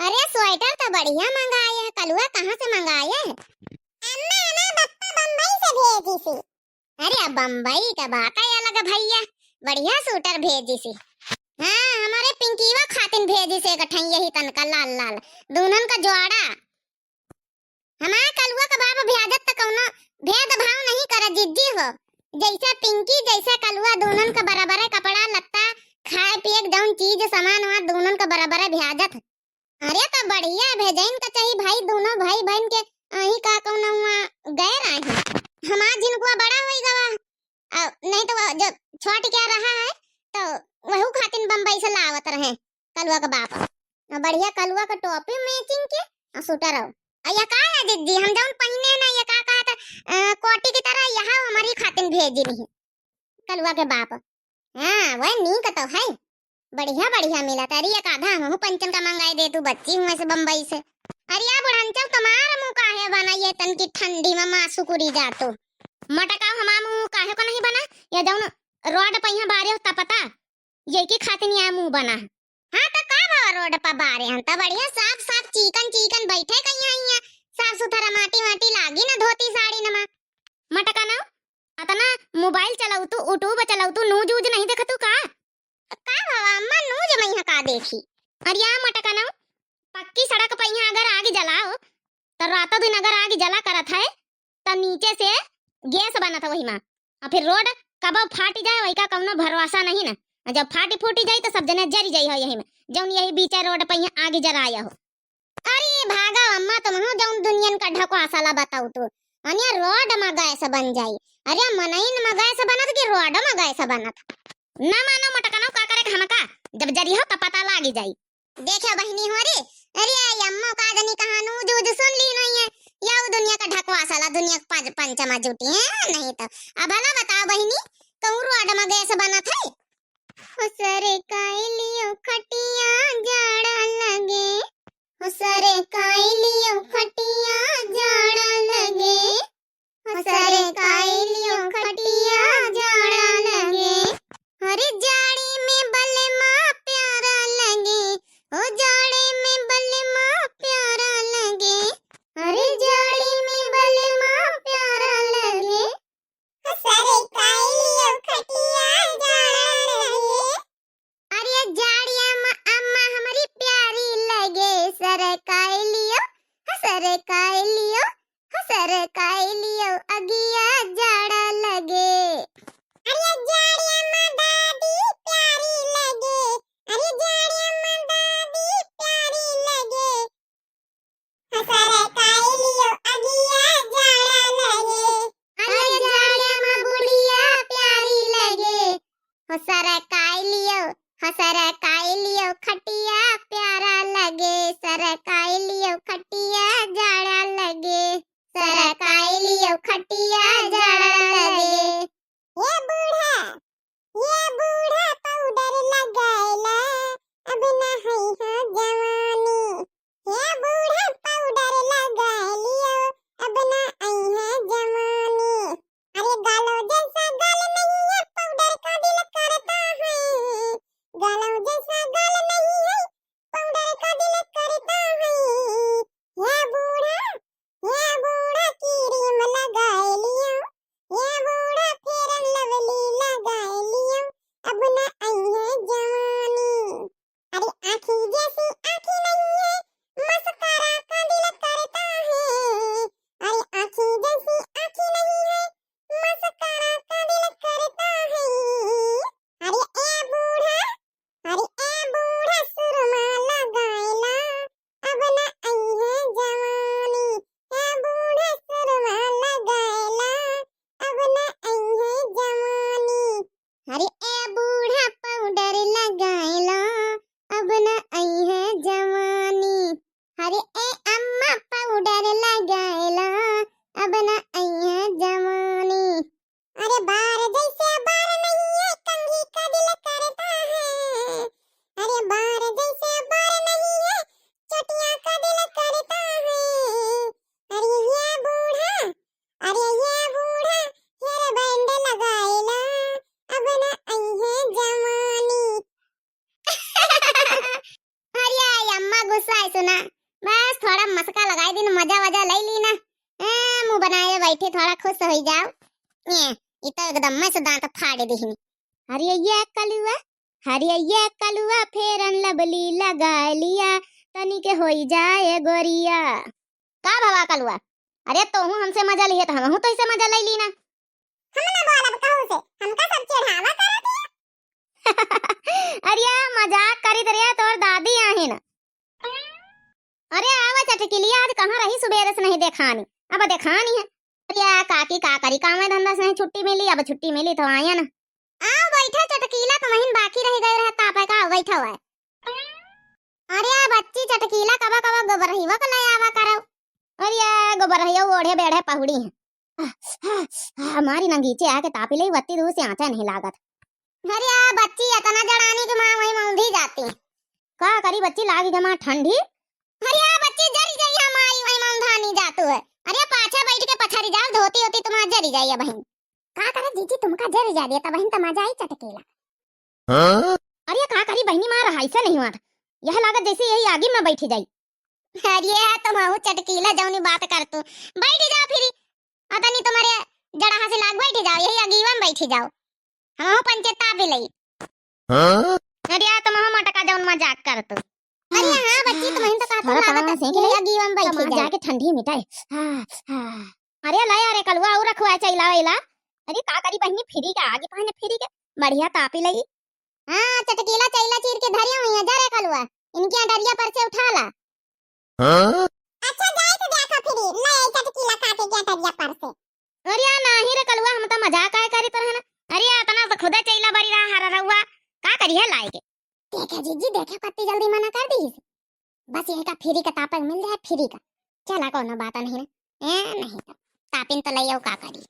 अरे स्वेटर तो बढ़िया मंगाए है, कलुआ कहाँ से मंगाए है? अम्मा ना पप्पा बम्बई से भेजी सी। अरे अब बम्बई का बात है अलग भैया, बढ़िया स्वेटर भेजी सी। हाँ हमारे पिंकीवा खातिन भेजी से गठई यही तनका लाल लाल दूनन का जोड़ा। हमारा कलुआ का बाप भ्याजत तक कौनो भेद भाव नहीं कर जिद्दी हो। जैसा पिंकी जैसा कलुआ दोनों का बराबर है, कपड़ा लत्ता खाए पिए जौन चीज सामान वहाँ दोनों का बराबर है भ्याजत। अरे तो बढ़िया भेजैन का चाहिए भाई, दोनों भाई बहन के अही का कौन वहाँ गए रहे हैं। हमारा जिनको बड़ा होई गवा नहीं तो जब छोट क्या रहा है तो वहू खातिन बम्बई से लावत रहे कलुआ का बाप। बढ़िया कलुआ का टोपी मैचिंग के सूटर हो। या का है दीदी हम जौन पहने ना ये का कहा था कोटी की तरह यहाँ हमारी खातिन भेजी रही कलुआ के बाप। हाँ वह नीक तो है, बढ़िया बढ़िया मिला तारी एक आधा हूँ पंचन का मंगाई दे तू बच्ची हूँ ऐसे बम्बई से। अरे या बुढ़ांचल तुम्हारा मुंह काहे बना ये तन की ठंडी में मासू कुरी जातो मटका हमारा मुंह काहे को नहीं बना या जौन रोड पे यहाँ बारे होता पता ये की खातिन या मुंह बना। हाँ तो का बाबा रोड पर बारे हैं तो बढ़िया साफ साफ चिकन चिकन बैठे कहीं आई साफ सुथरा माटी माटी लागी ना धोती साड़ी नमा मटका ना अतना मोबाइल चलाऊ तू यूट्यूब चलाऊ तू न्यूज उज नहीं देखा तू का बाबा अम्मा न्यूज में यहाँ का देखी। अरे या मटका ना पक्की सड़क पर यहाँ अगर आग जलाओ तो रातों दिन अगर आग जला करत है तो नीचे से गैस बना था वही माँ और फिर रोड कब फाट जाए वही का कौनो भरोसा नहीं ना, जब फाटी फूटी जाए तो सब जने जरी जाई हो यही में जौन यही बीच रोड पर यहाँ आग जलाया हो। अरे भागा अम्मा तुम हो जौन दुनियन का ढकवासाला बताऊ तू अनिया रोड में गैस बन जाई। अरे मनइन में गैस बनत कि रोड में गैस बनत ना मानो मटका ना का करे हमका जब जरी हो तो पता लागी जाई। देखो बहनी हो रे अरे अम्मा का दनी कहानू जो सुन ली नहीं है या वो दुनिया का ढकवासाला दुनिया का पंचमा जुटी है नहीं तो अब भला बताओ बहनी कहूँ रोड में गैस बनत है। सरे काइलियो खटिया जाड़ा लगे सरे काइलियो खटिया जाड़ा लगे सरे काइलियो खटिया जाड़ा लगे अरे जाड़े में बल्ले माँ प्यारा लगे ओ जाड़े में बल्ले माँ प्यारा लगे अरे जाड़े में बल्ले माँ प्यारा लगे सरे काइलियो खटिया जाड़ा लगे। अरे जाड़िया अम्मा हमारी प्यारी लगे सरे काइलियो गुस्सा है सुना। बस थोड़ा मस्का लगाई दिन मजा वजा ले ली ना। मुंह बनाए बैठे थोड़ा खुश हो जाओ। ये तो एकदम मैं से दांत फाड़ दी। हरिया कलुआ हरिया कलुआ फेरन लबली लगा लिया तनी के होई जाए गोरिया। का बाबा कलुआ, अरे तो हूँ हमसे मजा लिए तो हम तो इसे मजा ले ली ना। हम ना बोलब कहू से हमका सब चढ़ावा करत अरे मजाक करी दरिया तोर दादी आहे ना। अरे आवा चटकिलिया आज कहां रही सुबह से नहीं देखानी, अब देखानी है। अरे काकी का करी काम धंधा से छुट्टी मिली, अब छुट्टी मिली तो आया ना। आओ बैठा चटकीला तो वहीं बाकी रह गए रहता पे का बैठा हुआ है। अरे बच्ची चटकीला कबा कबा गोबरहिवा को ले आवा करो। अरे गोबरहिया ओढ़े बेढ़े पहुड़ी है। हमारी नंगीचे आके तापी ले वत्ती दूर से आंचा नहीं लागत। अरे बच्ची इतना जड़ानी के मां वही मौंधी जाती का करी बच्ची लागी जमा ठंडी। अरे बच्ची जरी जाई हमारी वही मौंधानी जातू है। अरे पाछा बैठ के पछारी जाओ धोती होती तुम जरी जाइए बहन। का करे जीजी तुमका जरी जा दिया त बहन त मजा आई चटकीला। हां अरे का करी बहनी मां रहा ऐसा नहीं हुआ था, यह लागत जैसे यही आगे में बैठी जाई। अरे तुम हो चटकीला जौनी बात कर तू बैठ जाओ फिर अतनी तुम्हारे जड़ा से लाग बैठ जाओ यही आगीवा में बैठ जाओ। हम पंचायत ताबे लई। हां अरे तुम हम मटका जौन मजाक कर तू। अरे हां बच्ची तुम्हें तो का लागत है कि आगीवा में बैठ जाओ जाके ठंडी मिटाए। हां अरे ला यार कलवा और रखवा चाहिए लावेला। अरे का करी बहनी फिरी का आगे पहने फिरी के बढ़िया तापी लई। हां चटकीला चैला चीर के धरिया हुई है जा रे कलवा इनकी डरिया पर से उठा ला। हां अच्छा जाए तो देखो फिरी ले चटकीला काटे के डरिया पर से। अरे नहीं रे कलवा हम तो मजाक आए करी तो है ना। अरे इतना तो खुदा चैला बड़ी रहा हरा रहुआ का करी है लाए के। देखा जीजी देखा कत्ती जल्दी मना कर दी बस यही का फ्री का तापक मिल जाए फ्री का चला कोनो बात नहीं ना। नहीं तो तापिन तो लइयो का करी।